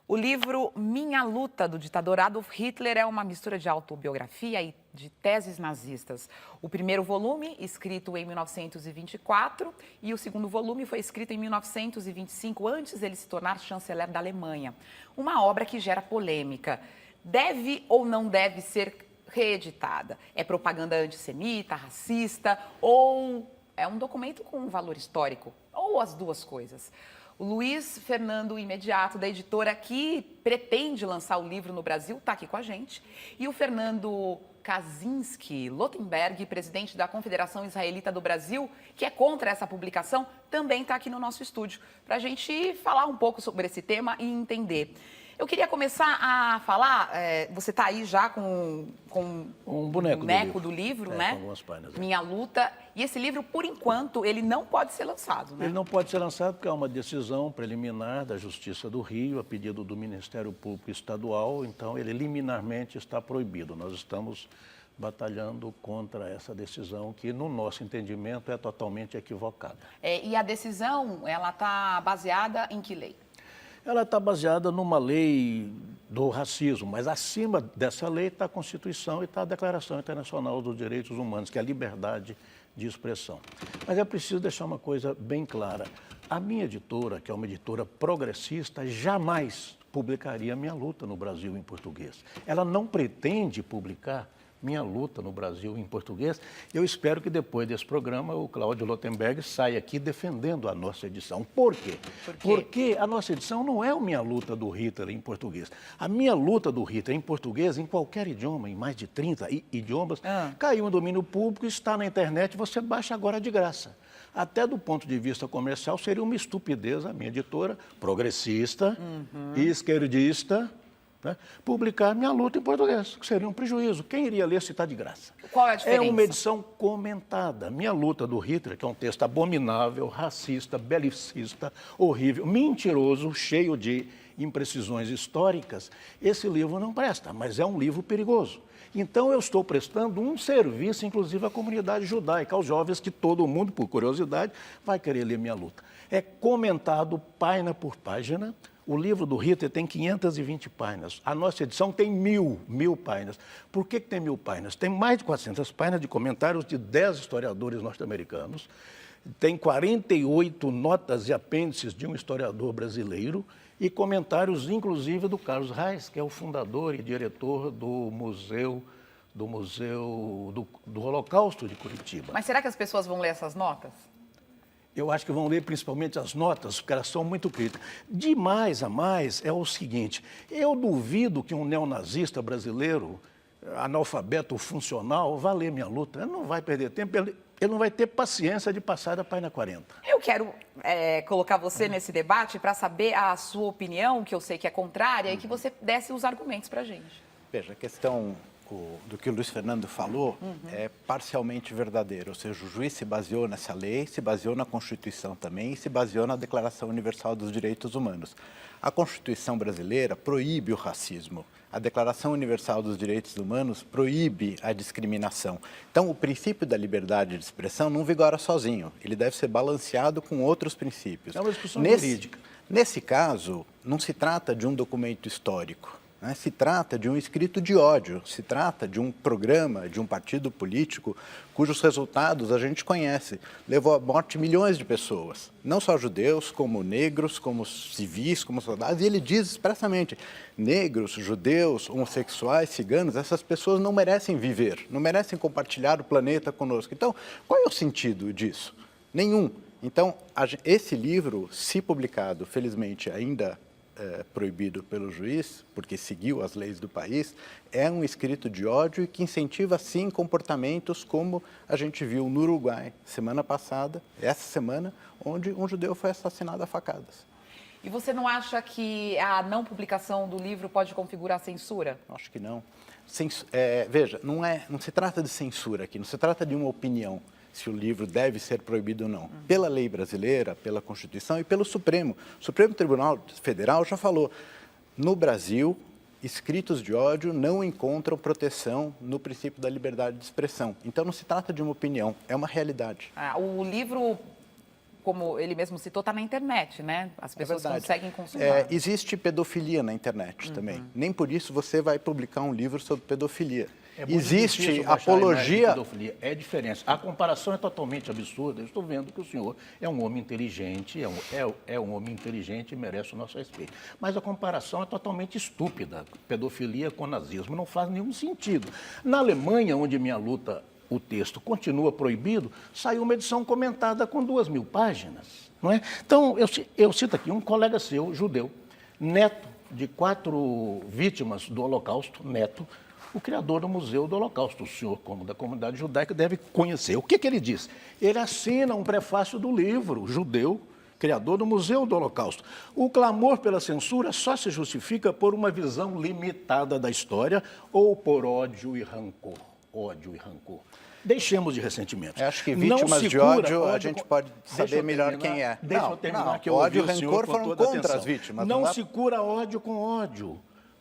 O livro Minha Luta, do ditador Adolf Hitler, é uma mistura de autobiografia e de teses nazistas. O primeiro volume, escrito em 1924, e o segundo volume foi escrito em 1925, antes dele se tornar chanceler da Alemanha. Uma obra que gera polêmica. Deve ou não deve ser reeditada? É propaganda antissemita, racista, ou é um documento com um valor histórico? Ou as duas coisas? O Luiz Fernando Imediato, da editora que pretende lançar o livro no Brasil, está aqui com a gente. E o Fernando Kaczynski Lotenberg, presidente da Confederação Israelita do Brasil, que é contra essa publicação, também está aqui no nosso estúdio, para a gente falar um pouco sobre esse tema e entender. Eu queria começar a falar, você está aí já com um boneco do livro, né? Com algumas páginas. Minha Luta. E esse livro, por enquanto, ele não pode ser lançado, né? Ele não pode ser lançado porque há uma decisão preliminar da Justiça do Rio, a pedido do Ministério Público Estadual, então ele liminarmente está proibido. Nós estamos batalhando contra essa decisão que, no nosso entendimento, é totalmente equivocada. E a decisão, ela está baseada em que lei? Ela está baseada numa lei do racismo, mas acima dessa lei está a Constituição e está a Declaração Internacional dos Direitos Humanos, que é a liberdade de expressão. Mas é preciso deixar uma coisa bem clara. A minha editora, que é uma editora progressista, jamais publicaria Minha Luta no Brasil em português. Ela não pretende publicar Minha Luta no Brasil em português. Eu espero que depois desse programa o Cláudio Lotenberg saia aqui defendendo a nossa edição. Por quê? Porque a nossa edição não é o Minha Luta do Hitler em português. A Minha Luta do Hitler em português, em qualquer idioma, em mais de 30 idiomas, caiu em domínio público, está na internet, você baixa agora de graça. Até do ponto de vista comercial, seria uma estupidez a minha editora, progressista e esquerdista, né, publicar Minha Luta em português, que seria um prejuízo. Quem iria ler se está de graça? Qual é a diferença? É uma edição comentada. Minha Luta do Hitler, que é um texto abominável, racista, belicista, horrível, mentiroso, cheio de imprecisões históricas. Esse livro não presta, mas é um livro perigoso. Então, eu estou prestando um serviço, inclusive, à comunidade judaica, aos jovens que todo mundo, por curiosidade, vai querer ler Minha Luta. É comentado página por página. O livro do Hitler tem 520 páginas. A nossa edição tem mil páginas. Por que tem 1000 páginas? Tem mais de 400 páginas de comentários de 10 historiadores norte-americanos. Tem 48 notas e apêndices de um historiador brasileiro e comentários, inclusive, do Carlos Reis, que é o fundador e diretor do Museu do Holocausto de Curitiba. Mas será que as pessoas vão ler essas notas? Eu acho que vão ler principalmente as notas, porque elas são muito críticas. De mais a mais é o seguinte, eu duvido que um neonazista brasileiro, analfabeto funcional, vá ler Minha Luta. Ele não vai perder tempo, ele não vai ter paciência de passar da página 40. Eu quero colocar você nesse debate para saber a sua opinião, que eu sei que é contrária, e que você desse os argumentos para a gente. Veja, a questão do que o Luiz Fernando falou é parcialmente verdadeiro, ou seja, o juiz se baseou nessa lei, se baseou na Constituição também e se baseou na Declaração Universal dos Direitos Humanos. A Constituição brasileira proíbe o racismo, a Declaração Universal dos Direitos Humanos proíbe a discriminação. Então, o princípio da liberdade de expressão não vigora sozinho, ele deve ser balanceado com outros princípios. É uma discussão jurídica. Nesse caso, não se trata de um documento histórico. Se trata de um escrito de ódio, se trata de um programa, de um partido político cujos resultados a gente conhece. Levou à morte milhões de pessoas, não só judeus, como negros, como civis, como soldados. E ele diz expressamente, negros, judeus, homossexuais, ciganos, essas pessoas não merecem viver, não merecem compartilhar o planeta conosco. Então, qual é o sentido disso? Nenhum. Então, esse livro, se publicado, felizmente ainda proibido pelo juiz, porque seguiu as leis do país, é um escrito de ódio e que incentiva, sim, comportamentos como a gente viu no Uruguai, semana passada, essa semana, onde um judeu foi assassinado a facadas. E você não acha que a não publicação do livro pode configurar censura? Acho que não. Veja, não se trata de censura aqui, não se trata de uma opinião, se o livro deve ser proibido ou não. Pela lei brasileira, pela Constituição e pelo Supremo. O Supremo Tribunal Federal já falou, no Brasil, escritos de ódio não encontram proteção no princípio da liberdade de expressão. Então, não se trata de uma opinião, é uma realidade. O livro como ele mesmo citou, está na internet, né? As pessoas conseguem consumir. Existe pedofilia na internet também. Nem por isso você vai publicar um livro sobre pedofilia. Existe apologia... Pedofilia. É diferente. A comparação é totalmente absurda. Eu estou vendo que o senhor é um homem inteligente, é um homem inteligente e merece o nosso respeito. Mas a comparação é totalmente estúpida. Pedofilia com nazismo não faz nenhum sentido. Na Alemanha, onde minha luta, o texto continua proibido, saiu uma edição comentada com 2.000 páginas. Não é? Então, eu cito aqui um colega seu, judeu, neto de 4 vítimas do Holocausto, neto, o criador do Museu do Holocausto, o senhor, como da comunidade judaica, deve conhecer. O que ele diz? Ele assina um prefácio do livro, judeu, criador do Museu do Holocausto. O clamor pela censura só se justifica por uma visão limitada da história ou por ódio e rancor. Ódio e rancor. Deixemos de ressentimento. Eu acho que vítimas de ódio, a gente pode saber melhor quem é. Deixa eu terminar, que eu ódio e ouvi o senhor rancor com foram toda contra atenção. as vítimas. Não se cura ódio com ódio.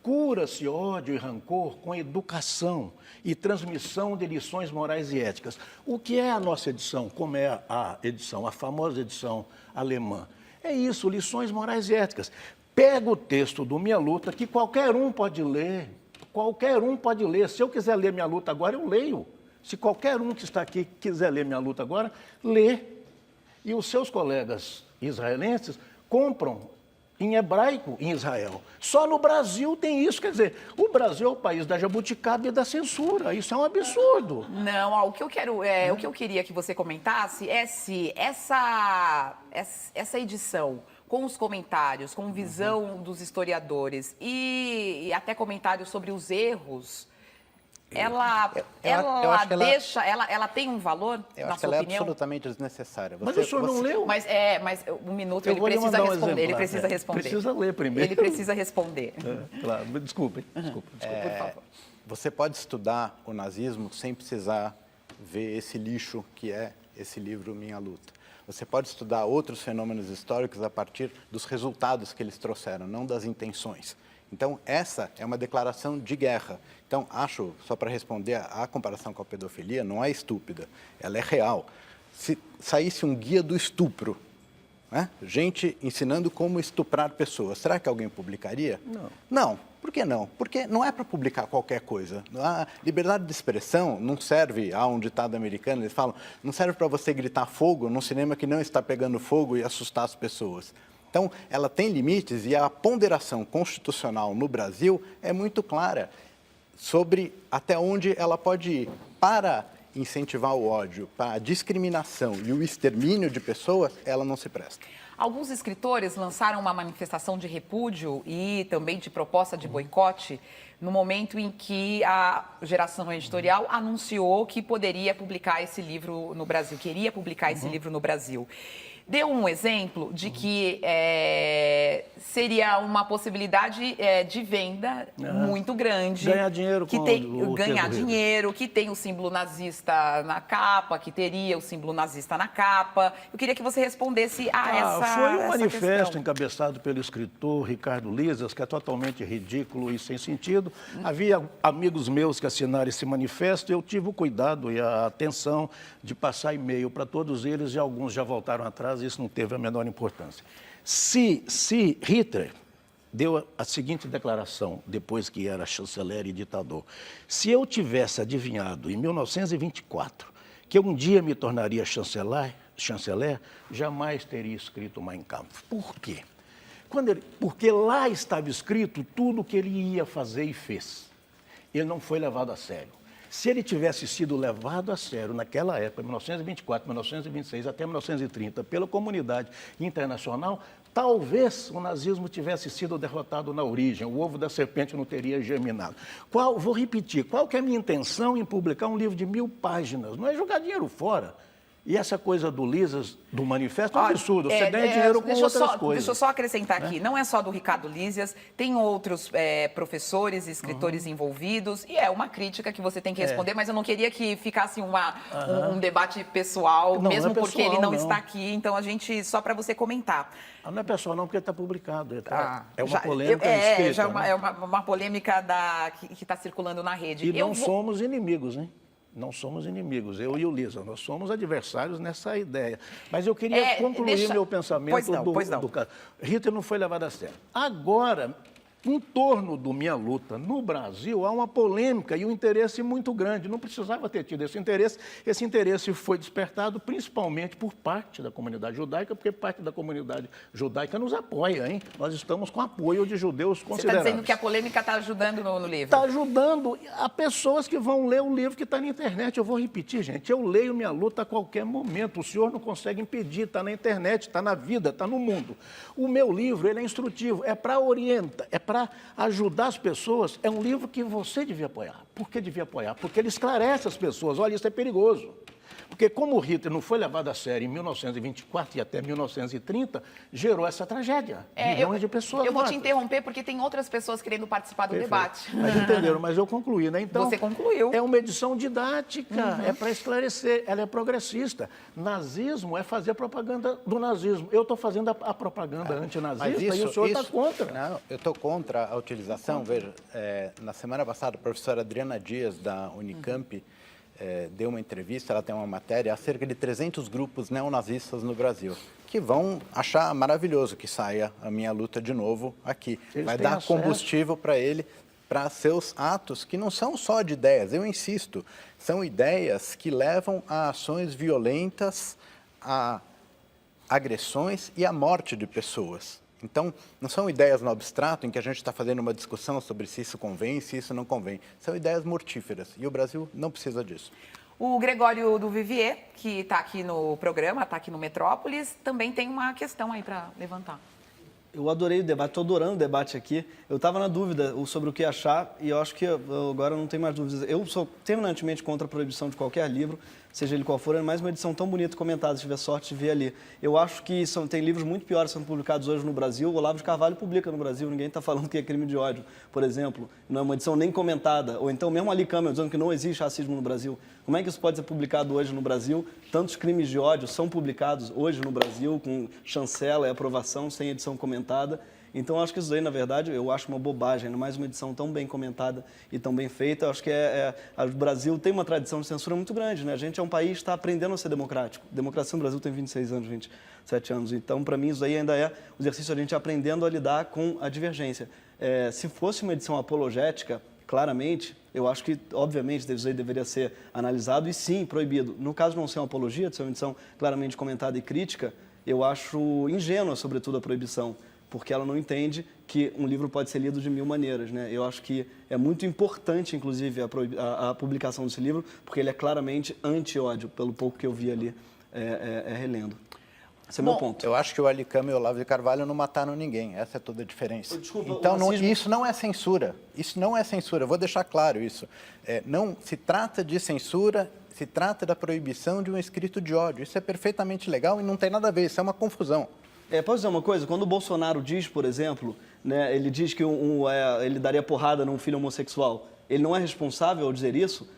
Cura-se ódio e rancor com educação e transmissão de lições morais e éticas. O que é a nossa edição? Como é a edição, a famosa edição alemã? É isso, lições morais e éticas. Pega o texto do Minha Luta, que qualquer um pode ler. Qualquer um pode ler. Se eu quiser ler Minha Luta agora, eu leio. Se qualquer um que está aqui quiser ler Minha Luta agora, lê. E os seus colegas israelenses compram em hebraico em Israel. Só no Brasil tem isso. Quer dizer, o Brasil é o país da jabuticaba e da censura. Isso é um absurdo. Não, o que eu queria que você comentasse é se essa edição, com os comentários, com visão dos historiadores e até comentários sobre os erros, ela tem um valor, na sua opinião? Eu acho que ela é absolutamente desnecessária. Mas o senhor não leu? Mas um minuto, ele precisa responder. Ele precisa responder. Precisa ler primeiro. Ele precisa responder. Claro, desculpe, por favor. Você pode estudar o nazismo sem precisar ver esse lixo que é esse livro Minha Luta. Você pode estudar outros fenômenos históricos a partir dos resultados que eles trouxeram, não das intenções. Então, essa é uma declaração de guerra. Então, acho, só para responder, a comparação com a pedofilia não é estúpida, ela é real. Se saísse um guia do estupro, né? Gente ensinando como estuprar pessoas, será que alguém publicaria? Não. Não. Por que não? Porque não é para publicar qualquer coisa. A liberdade de expressão não serve, há um ditado americano, eles falam, não serve para você gritar fogo num cinema que não está pegando fogo e assustar as pessoas. Então, ela tem limites e a ponderação constitucional no Brasil é muito clara sobre até onde ela pode ir. Para incentivar o ódio, para a discriminação e o extermínio de pessoas, ela não se presta. Alguns escritores lançaram uma manifestação de repúdio e também de proposta de boicote no momento em que a Geração Editorial anunciou que poderia publicar esse livro no Brasil, queria publicar esse livro no Brasil. Deu um exemplo de que seria uma possibilidade de venda muito grande. Ganhar dinheiro com ganhar dinheiro, que tem o símbolo nazista na capa, que teria o símbolo nazista na capa. Eu queria que você respondesse a essa Foi um manifesto questão. encabeçado pelo escritor Ricardo Lisas, que é totalmente ridículo e sem sentido. Havia amigos meus que assinaram esse manifesto e eu tive o cuidado e a atenção de passar e-mail para todos eles e alguns já voltaram atrás. Isso não teve a menor importância. Se Hitler deu a seguinte declaração, depois que era chanceler e ditador, se eu tivesse adivinhado em 1924 que eu um dia me tornaria chanceler, jamais teria escrito Mein Kampf. Por quê? Porque lá estava escrito tudo o que ele ia fazer e fez. Ele não foi levado a sério. Se ele tivesse sido levado a sério naquela época, 1924, 1926 até 1930, pela comunidade internacional, talvez o nazismo tivesse sido derrotado na origem, o ovo da serpente não teria germinado. Vou repetir, qual que é a minha intenção em publicar um livro de 1000 páginas? Não é jogar dinheiro fora. E essa coisa do Lisas, do manifesto, é um absurdo. Você ganha dinheiro com outras coisas. Deixa eu só acrescentar aqui. Não é só do Ricardo Lisas, tem outros professores e escritores envolvidos. E é uma crítica que você tem que responder, mas eu não queria que ficasse um debate pessoal, Não, mesmo não é porque pessoal, ele não não. está aqui. Então, só para você comentar. Não é pessoal não, porque está publicado. É uma polêmica escrita. É uma polêmica que está circulando na rede. E não somos inimigos, hein? não somos inimigos, eu e o Lisa, nós somos adversários nessa ideia. Mas eu queria concluir meu pensamento Pois não. do caso. Hitler não foi levado a sério. Agora, em torno do Minha Luta, no Brasil, há uma polêmica e um interesse muito grande. Não precisava ter tido esse interesse. Esse interesse foi despertado principalmente por parte da comunidade judaica, porque parte da comunidade judaica nos apoia, hein? Nós estamos com apoio de judeus Você está consideráveis. dizendo que a polêmica está ajudando no livro? Está ajudando a pessoas que vão ler o livro que está na internet. Eu vou repetir, gente, eu leio Minha Luta a qualquer momento. O senhor não consegue impedir, está na internet, está na vida, está no mundo. O meu livro, ele é instrutivo, é para orientar, é para ajudar as pessoas. É um livro que você devia apoiar. Por que devia apoiar? Porque ele esclarece as pessoas. Olha, isso é perigoso. Porque como o Hitler não foi levado a sério em 1924 e até 1930, gerou essa tragédia. Milhões de pessoas Eu vou te mortas. interromper porque tem outras pessoas querendo participar do debate. Mas entenderam, mas eu concluí, né? Então, Você concluiu. É uma edição didática, é para esclarecer, ela é progressista. Nazismo é fazer propaganda do nazismo. Eu estou fazendo a propaganda antinazista e o senhor está contra. Não, eu estou contra a utilização. Veja, na semana passada, a professora Adriana Dias, da Unicamp, deu uma entrevista, ela tem uma matéria, há cerca de 300 grupos neonazistas no Brasil, que vão achar maravilhoso que saia a Minha Luta de novo aqui. Eles Vai têm dar acesso. combustível para ele, para seus atos, que não são só de ideias, eu insisto, são ideias que levam a ações violentas, a agressões e a morte de pessoas. Então, não são ideias no abstrato em que a gente está fazendo uma discussão sobre se isso convém, se isso não convém. São ideias mortíferas e o Brasil não precisa disso. O Gregório do Vivier, que está aqui no programa, está aqui no Metrópolis, também tem uma questão aí para levantar. Eu adorei o debate, estou adorando o debate aqui. Eu estava na dúvida sobre o que achar e eu acho que agora não tenho mais dúvidas. Eu sou terminantemente contra a proibição de qualquer livro, seja ele qual for, é mais uma edição tão bonita e comentada, se tiver sorte de ver ali. Eu acho que tem livros muito piores sendo publicados hoje no Brasil. O Olavo de Carvalho publica no Brasil, ninguém está falando que é crime de ódio, por exemplo. Não é uma edição nem comentada. Ou então mesmo Ali Câmara dizendo que não existe racismo no Brasil. Como é que isso pode ser publicado hoje no Brasil? Tantos crimes de ódio são publicados hoje no Brasil, com chancela e aprovação, sem edição comentada. Então, eu acho que isso daí, na verdade, eu acho uma bobagem, ainda mais uma edição tão bem comentada e tão bem feita. Eu acho que o Brasil tem uma tradição de censura muito grande, né? A gente é um país que está aprendendo a ser democrático. A democracia no Brasil tem 26 anos, 27 anos. Então, para mim, isso aí ainda é o exercício de a gente aprendendo a lidar com a divergência. Se fosse uma edição apologética, claramente, eu acho que, obviamente, isso aí deveria ser analisado e, sim, proibido. No caso de não ser uma apologia, de ser uma edição claramente comentada e crítica, eu acho ingênua, sobretudo, a proibição, porque ela não entende que um livro pode ser lido de mil maneiras, né? Eu acho que é muito importante, inclusive, a publicação desse livro, porque ele é claramente anti-ódio, pelo pouco que eu vi ali relendo. Esse é o meu ponto. Eu acho que o Ali Câmara e o Olavo de Carvalho não mataram ninguém, essa é toda a diferença. Desculpa, então, o racismo... isso não é censura, isso não é censura, eu vou deixar claro isso. Não se trata de censura, se trata da proibição de um escrito de ódio, isso é perfeitamente legal e não tem nada a ver, isso é uma confusão. Posso dizer uma coisa? Quando o Bolsonaro diz, por exemplo, né, ele diz que ele daria porrada num filho homossexual, ele não é responsável ao dizer isso?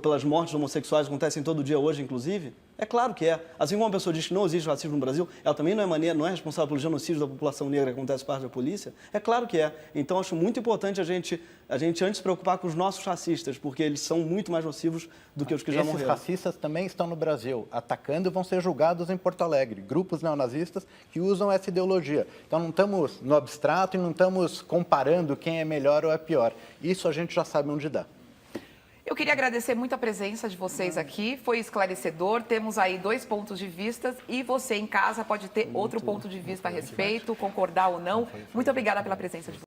Pelas mortes homossexuais que acontecem todo dia hoje, inclusive? É claro que é. Assim como uma pessoa diz que não existe racismo no Brasil, ela também não é responsável pelo genocídio da população negra que acontece por parte da polícia? É claro que é. Então, acho muito importante a gente antes se preocupar com os nossos racistas, porque eles são muito mais nocivos do que os que já morreram. Esses racistas também estão no Brasil, atacando e vão ser julgados em Porto Alegre. Grupos neonazistas que usam essa ideologia. Então, não estamos no abstrato e não estamos comparando quem é melhor ou é pior. Isso a gente já sabe onde dá. Eu queria agradecer muito a presença de vocês aqui, foi esclarecedor, temos aí 2 pontos de vista e você em casa pode ter outro ponto de vista a respeito, concordar ou não. Muito obrigada pela presença de vocês.